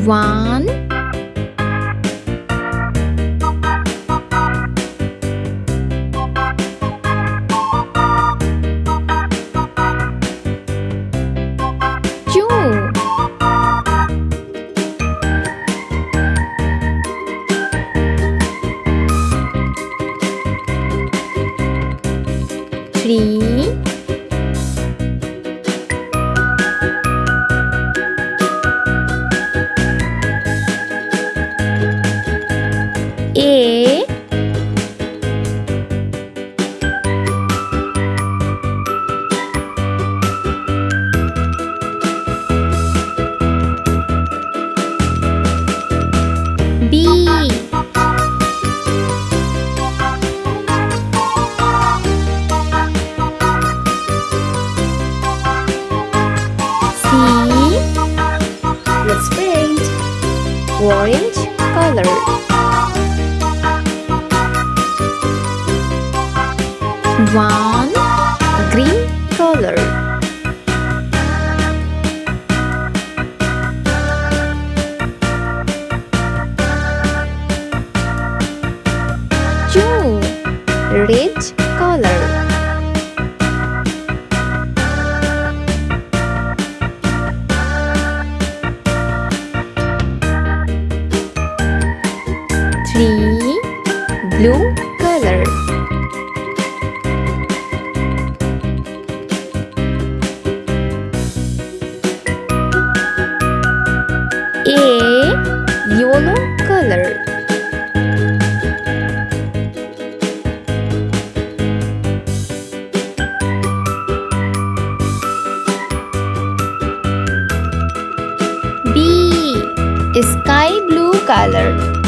One, two, three, A, B, C. Let's paint orange color. One, green color. Two, red color. Three, blue color. A, yellow color. B, sky blue color.